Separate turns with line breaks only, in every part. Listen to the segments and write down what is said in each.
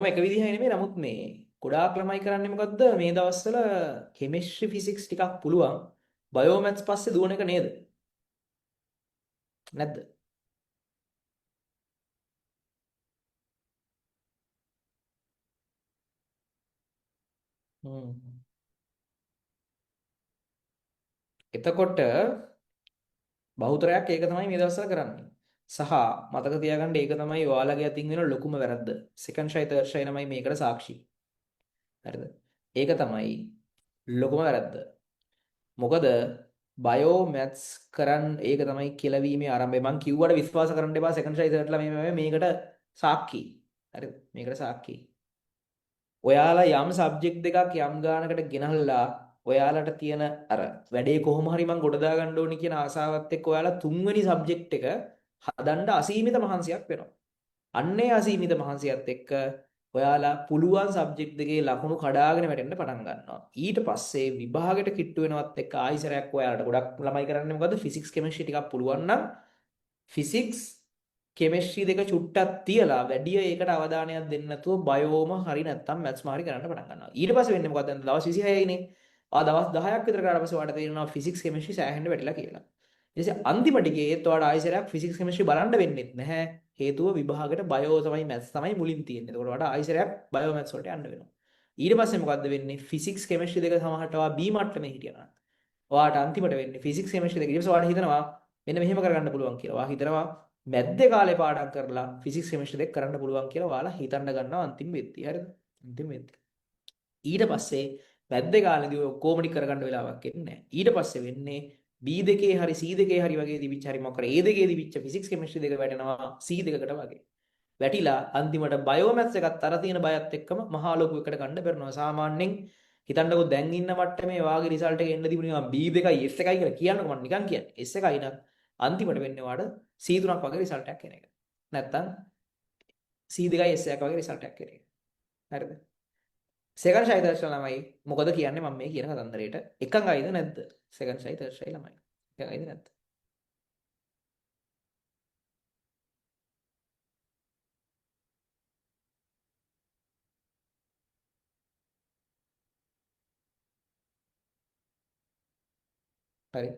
එක විදිහයි නෙමෙයි. නමුත් මේ ගොඩාක් ළමයි කරන්නේ මොකද්ද? මේ දවස්වල කෙමිස්ට්‍රි ෆිසික්ස් ටිකක් පුළුවන්. බයෝමැත්ස් පස්සේ දුවන එක නේද? නැද්ද? හ්ම්. එතකොට බහුතරයක් ඒක තමයි මේ දවස්වල කරන්නේ. සහ මතක තියාගන්න ඒක තමයි ඔයාලගේ අතින් වෙන ලොකුම වැරද්ද. සෙකන්ඩ් ෂයි තර්ඩ් ෂයි ළමයි මේකට සාක්ෂි. හරිද? ඒක තමයි ලොකුම වැරද්ද. මොකද බයෝ මැත්ස් කරන් ඒක තමයි කියලාවීමේ ආරම්භය. මං කිව්වට විශ්වාස කරන්න එපා සෙකන්ඩ් ෂයි තර්ඩ් ළමයි මේකට සාක්ෂි. හරිද? මේකට සාක්ෂි. ඔයාලා යම් සබ්ජෙක්ට් දෙකක් යම් ගානකට ගෙනහල්ලා ඔයාලට තියෙන අර වැඩේ කොහොම හරි මං ගොඩ දා ගන්න ඕනි කියන ආසාවත් එක්ක ඔයාලා තුන්වෙනි සබ්ජෙක්ට් එක හදන්න අසීමිත මහන්සියක් වෙනවා. අන්නේ අසීමිත මහන්සියත් එක්ක ඔයාලා පුළුවන් සබ්ජෙක්ට් දෙකේ ලකුණු කඩාගෙන වැටෙන්න පටන් ගන්නවා. ඊට පස්සේ විභාගෙට කිට්ටු වෙනවත් එක්ක ආයිසරයක් ඔයාලට ගොඩක් ළමයි කරන්නේ මොකද්ද? ෆිසික්ස් කෙමිස්ට්‍රි ටිකක් පුළුවන් නම් ෆිසික්ස් කෙමිස්ට්‍රි දෙක චුට්ටක් තියලා වැඩි ඒකට අවධානයක් දෙන්න නැතුව බයෝම හරි නැත්තම් මැත්ස් හරි කරන්න පටන් ගන්නවා. ඊට පස්සේ වෙන්නේ මොකද්ද? දැන් දවස් 26යි නේ. දවස් 10ක් විතර කරලා පස්සේ ඔයාලට තේරෙනවා ෆිසික්ස් කෙමිස්ට්‍රි සෑහෙන්න වැටිලා කියලා. ඊට පස්සේ අන්තිම ටිකේ ඒත් ඔයාලට ආයිසරයක් ෆිසික්ස් කෙමිස්ට්‍රි බලන්න වෙන්නේ නැහැ. හේතුව විභාගෙට බයෝ තමයි මැත්ස් තමයි මුලින් තියෙන්නේ. ඒකට ඔයාලට ආයිසරයක් බයෝ මැත්ස් වලට යන්න වෙනවා. ඊට පස්සේ මොකද්ද වෙන්නේ? ෆිසික්ස් කෙමිස්ට්‍රි දෙක සමහරට ඔයා B මට්ටමේ හිටියනම් ඔයාට අන්තිමට වෙන්නේ ෆිසික්ස් කෙමිස්ට්‍රි දෙක. ඊට පස්සේ ඔයාලට හිතනවා මෙන්න මෙහෙම කරගන්න පුළුවන් කියලා. ඔයා හිතනවා මැද්දේ කාලේ පාඩම් කරලා ෆිසික්ස් කෙමිස්ට්‍රි දෙක කරන්න පුළුවන් කියලා ඔයාලා හිතන්න ගන්නවා අන්තිම වෙද්දී. හරිද? අන්තිම වෙද්දී. ඊට පස්සේ මැද්දේ කාලේදී ඔය ඔක්කොම ටික කරගන්න වෙලාවක් එන්නේ නැහැ. ඊට පස්සේ වෙන්නේ B දෙකේ හරි C දෙකේ හරි වගේ දිවිච්ච හරි මොකද A දෙකේ දිවිච්ච ෆිසික්ස් කෙමිස්ට්‍රි දෙක වැටෙනවා C දෙකකට වගේ. වැටිලා අන්තිමට බයෝමැත්ස් එකත් අර තියෙන බයත් එක්කම මහා ලොකු එකට ගන්න බැරනවා. සාමාන්‍යයෙන් හිතන්නකෝ දැන් ඉන්න මට්ටමේ වාගේ රිසල්ට් එක එන්න තිබුණේ මම B2යි S1යි කියලා කියන්නකෝ මම නිකන් කියන්නේ. S1යි නම් අන්තිමට වෙන්නේ වාට C3ක් වගේ රිසල්ට් එකක් එන එක. නැත්තම් C2යි S1ක් වගේ රිසල්ට් එකක් එන එක. හරිද? සෙකන්ඩ් ෂයි තර්ඩ් ෂයි ළමයි මොකද කියන්නේ මම මේ කියන කතන්දරේට එකඟයිද නැද්ද? සෙකන්ඩ් ෂයි තර්ඩ් ෂයි ළමයි. එකඟයිද නැද්ද? හරි.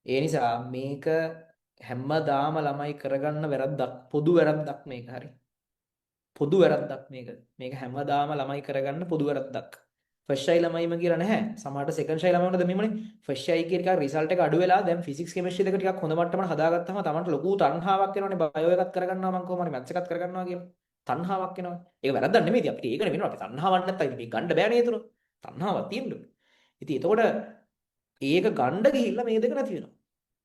ඒ නිසා මේක හැමදාම ළමයි කරගන්න වැරද්දක් පොදු වැරද්දක් මේක. හරි. පොදු වැරද්දක් මේක. මේක හැමදාම ළමයි කරගන්න පොදු වැරද්දක්. ෆස්ට් ෂයි ළමයිම කියලා නැහැ. සමහරට සෙකන්ඩ් ෂයි ළමයි වුණාද මෙහෙමනේ. ෆස්ට් ෂයි කියන එක රිසල්ට් එක අඩු වෙලා දැන් ෆිසික්ස් කෙමිස්ට්‍රි දෙක ටිකක් හොඳ මට්ටමකට හදාගත්තාම තමන්ට ලොකු තණ්හාවක් එනවනේ බයෝ එකත් කරගන්නවා මම කොහොම හරි මැත්ස් එකත් කරගන්නවා කියලා. තණ්හාවක් එනවා. ඒක වැරද්දක් නෙමෙයි. ඉතින් අපිට ඒකනේ වෙනවා. අපි තණ්හාවක් නැත්තම් ඉතින් මේක ගන්න බෑනේ ඒතර. තණ්හාවක් තියෙන්න. ඉතින් එතකොට ඒක ගන්න ගිහිල්ලා මේ දෙක නැති වෙනවා.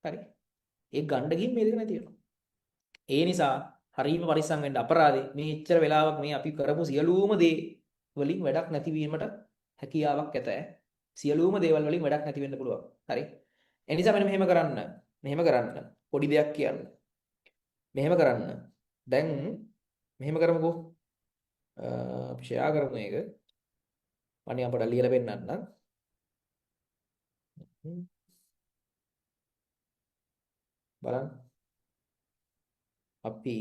හරි. ඒක ගන්න ගිහින් මේ දෙක නැති වෙනවා. ඒ නිසා හරීම පරිස්සම් වෙන්න අපරාධේ මේ එච්චර වෙලාවක් මේ අපි කරපු සියලුම දේ වලින් වැඩක් නැති වීමට හැකියාවක් ඇත. සියලුම දේවල් වලින් වැඩක් නැති වෙන්න පුළුවන්. හරි. ඒ නිසා මෙන්න මෙහෙම කරන්න. මෙහෙම කරන්න. පොඩි දෙයක් කියන්න. මෙහෙම කරන්න. දැන් මෙහෙම කරමුකෝ. අපි ෂෙයා කරමු මේක. මම අපට ලියලා පෙන්නන්නම්. බලන්න. අපි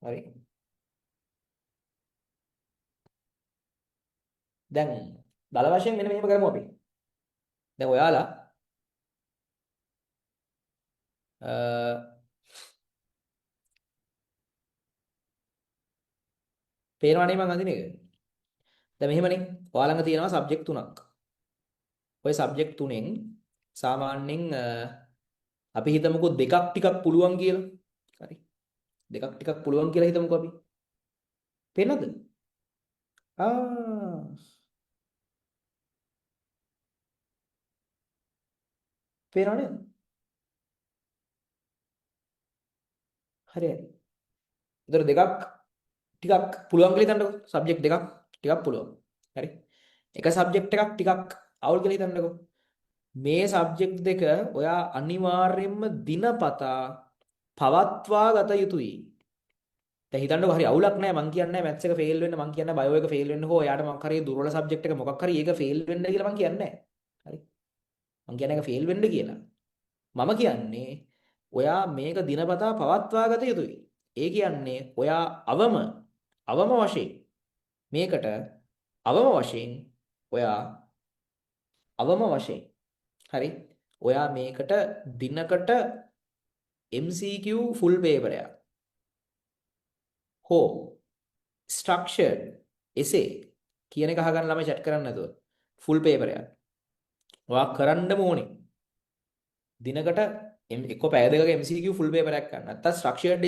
හරි. දැන් දල වශයෙන් මෙන්න මෙහෙම කරමු අපි. දැන් ඔයාලා පේනවනේ මං අඳින එක. දැන් මෙහෙමනේ. ඔයා ළඟ තියෙනවා සබ්ජෙක්ට් තුනක්. ওই සබ්ජෙක්ට් තුනෙන් සාමාන්‍යයෙන් අපි හිතමුකෝ දෙකක් ටිකක් පුළුවන් කියලා. හරි. දෙකක් ටිකක් පුළුවන් කියලා හිතමුකෝ අපි. පේනවද? ආ පේනව නේද? හරි හරි. ඒතර දෙකක් ටිකක් පුළුවන් කියලා හිතන්නකෝ. සබ්ජෙක්ට් දෙකක් ටිකක් පුළුවන්. හරි. එක සබ්ජෙක්ට් එකක් ටිකක් අවුල් කියලා හිතන්නකෝ. මේ සබ්ජෙක්ට් දෙක ඔයා අනිවාර්යයෙන්ම දිනපතා පවත්වා ගත යුතුයි. දැන් හිතන්නකෝ හරි අවුලක් නැහැ මං කියන්නේ නැහැ මැත්ස් එක ෆේල් වෙන්න මං කියන්නේ බයෝ එක ෆේල් වෙන්න හෝ එයාට මොකක් හරි දුර්වල සබ්ජෙක්ට් එක මොකක් හරි ඒක ෆේල් වෙන්න කියලා මං කියන්නේ නැහැ. හරි. මං කියන්නේ ඒක ෆේල් වෙන්න කියලා. මම කියන්නේ ඔයා මේක දිනපතා පවත්වා ගත යුතුයි. ඒ කියන්නේ ඔයා අවම වශයෙන් මේකට අවම වශයෙන් ඔයා අවම වශයෙන් හරි ඔයා මේකට දිනකට MCQ ෆුල් පේපරයක් හෝ ස්ට්‍රක්චර්ඩ් එසේ කියන එක අහගන්න ළමයි chat කරන්න නැතුව ෆුල් පේපරයක් ඔයා කරන්න ඕනේ දිනකට එක්ක පැය දෙකක MCQ ෆුල් පේපරයක් ගන්න. නැත්නම් ස්ට්‍රක්චර්ඩ්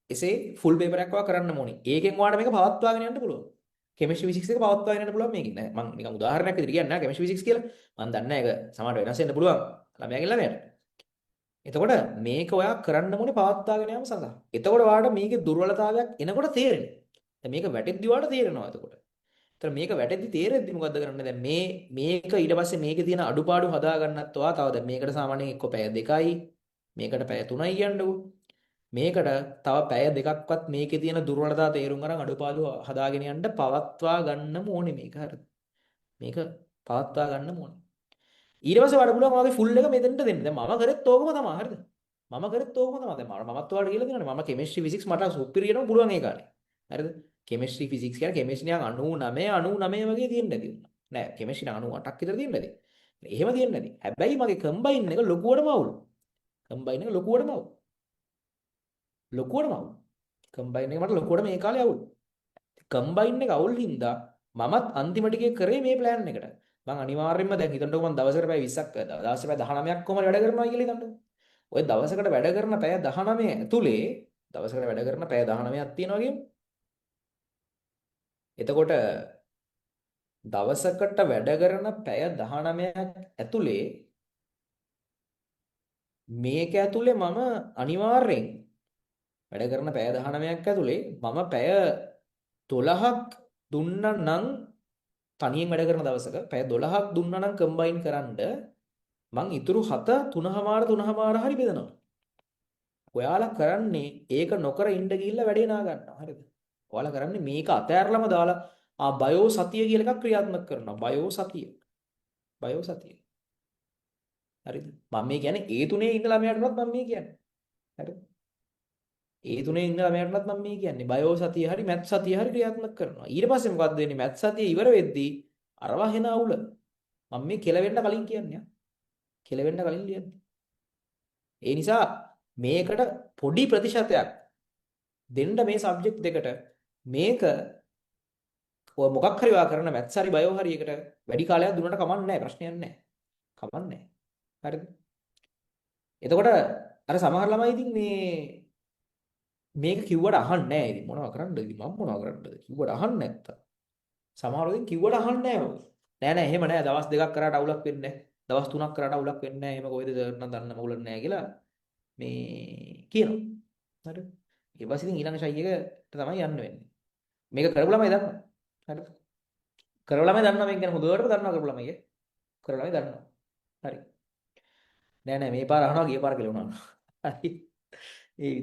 එසේ ෆුල් පේපරයක් ඔයා කරන්න ඕනේ. ඒකෙන් ඔයාලට මේක පවත්වාගෙන යන්න පුළුවන්. කෙමිස්ට්‍රි ෆිසික්ස් එක පවත්වාගෙන යන්න පුළුවන් මේකෙන් නෑ. මම නිකන් උදාහරණයක් විදිහට කියන්නේ නෑ කෙමිස්ට්‍රි ෆිසික්ස් කියලා. මම දන්නේ නෑ ඒක සමහරට වෙනස් වෙන්න පුළුවන්. ළමයාගෙන් ළමයාට. එතකොට මේක ඔයා කරන්න ඕනේ පවත්වාගෙන යාම සඳහා. එතකොට ඔයාලට මේකේ දුර්වලතාවයක් එනකොට තේරෙනවා. දැන් මේක වැටෙද්දි ඔයාලට තේරෙනවා එතකොට. ඒතර මේක වැටෙද්දි තේරෙද්දි මොකද්ද කරන්නේ? දැන් මේක ඊට පස්සේ මේකේ තියෙන අඩුපාඩු හදා ගන්නත් ඔයා තව දැන් මේකට සාමාන්‍යයෙන් එක්ක පැය 2යි මේකට පැය 3යි කියන්නකෝ. මේකට තව පැය දෙකක්වත් මේකේ තියෙන දුර්වලතා තේරුම් අරන් අඩුපාඩු හදාගෙන යන්න පවත්වා ගන්නම ඕනේ මේක හරිද? මේක පවත්වා ගන්නම ඕනේ. ඊට පස්සේ වඩ පුළුවන් ඔයාගේ ෆුල් එක මෙතෙන්ට දෙන්න. දැන් මම කරෙත් ඕකම තමයි හරිද? මම කරෙත් ඕකම තමයි. දැන් මමත් ඔයාලට කියලා දෙනවානේ. මම කෙමිස්ට්‍රි ෆිසික්ස් මට සුපිරියටම පුළුවන් ඒ කාලේ. හරිද? කෙමිස්ට්‍රි ෆිසික්ස් කියන්නේ කෙමිස්ට්‍රි නිකන් 99 වගේ තියෙන්න ඇති උනා. නෑ කෙමිස්ට්‍රි 98ක් විතර තියෙන්න ඇති. එහෙම තියෙන්න ඇති. හැබැයි මගේ කම්බයින් එක ලොකුවටම අවුල්. කම්බයින් එක ලොකුවටම අවුල්. ලොකුවටම අවුල්. කම්බයින් එක මට ලොකුවට මේ කාලේ අවුල්. කම්බයින් එක අවුල් හින්දා මමත් අන්තිම ටිකේ කරේ මේ ප්ලෑන් එකට. මම අනිවාර්යයෙන්ම දැන් හිතන්නකෝ මම දවසකට පැය 20ක් දවසට පැය 19ක් කොහමද වැඩ කරනවා කියලා හිතන්නකෝ. ඔය දවසකට වැඩ කරන පැය 19 ඇතුලේ දවසකට වැඩ කරන පැය 19ක් තියෙනවා කියමු. එතකොට දවසකට වැඩ කරන පැය 19ක් ඇතුලේ මේක ඇතුලේ මම අනිවාර්යෙන් වැඩ කරන පැය 19ක් ඇතුලේ මම පැය 12ක් දුන්නා නම් තනියෙන් වැඩ කරන දවසක පැය 12ක් දුන්නා නම් කම්බයින් කරන්ඩ මං ඉතුරු 7 3:00 හරි බෙදනවා. ඔයාලා කරන්නේ ඒක නොකර ඉන්න ගිහිල්ලා වැඩේ නා ගන්නවා. හරිද? ඔයාලා කරන්නේ මේක අතෑරලම දාලා බයෝ සතිය කියලා එකක් ක්‍රියාත්මක කරනවා. බයෝ සතිය. බයෝ සතිය. හරිද? මම මේ කියන්නේ ඒ තුනේ ඉන්න ළමයාටවත් මම මේ කියන්නේ. හරිද? ඒ තුනේ ඉන්න ළමයාටවත් මම මේ කියන්නේ බයෝ සතිය හරි මැත් සතිය හරි ක්‍රියාත්මක කරනවා. ඊට පස්සේ මොකද්ද වෙන්නේ? මැත් සතිය ඉවර වෙද්දී අරවා හෙන අවුල. මම මේ කෙලවෙන්න කලින් කියන්නේ. කෙලවෙන්න කලින් ලියන්නේ. ඒ නිසා මේකට පොඩි ප්‍රතිශතයක් දෙන්න මේ සබ්ජෙක්ට් දෙකට මේක ඔය මොකක් හරි වා කරන මැත්ස් හරි බයෝ හරි එකට වැඩි කාලයක් දුන්නට කමක් නැහැ ප්‍රශ්නයක් නැහැ. කමක් නැහැ. හරිද? එතකොට අර සමහර ළමයි ඉතින් මේක කිව්වට අහන්නේ නැහැ. ඉතින් මොනව කරන්නද? ඉතින් මම මොනව කරන්නද? කිව්වට අහන්නේ නැත්තම්. සමහරව ඉතින් කිව්වට අහන්නේ නැහැ. නෑ නෑ එහෙම නෑ. දවස් දෙකක් කරාට අවුලක් වෙන්නේ නැහැ. දවස් 3ක් කරාට අවුලක් වෙන්නේ නැහැ. එහෙම කොයිද නම් දන්න මගුලක් නැහැ කියලා මේ කියනවා. හරිද? ඊට පස්සේ ඉතින් ඊළඟ ෂයි එකට තමයි යන්න වෙන්නේ. මේක කරපු ළමයි දන්නවා. හරිද? කරපු ළමයි දන්නවා මේක ගැන හොඳටම දන්නවා කරපු ළමයි. කරපු ළමයි දන්නවා. හරි. නෑ නෑ මේ පාර අහනවා ගිය පාර කියලා වුණා. හරි. ඒ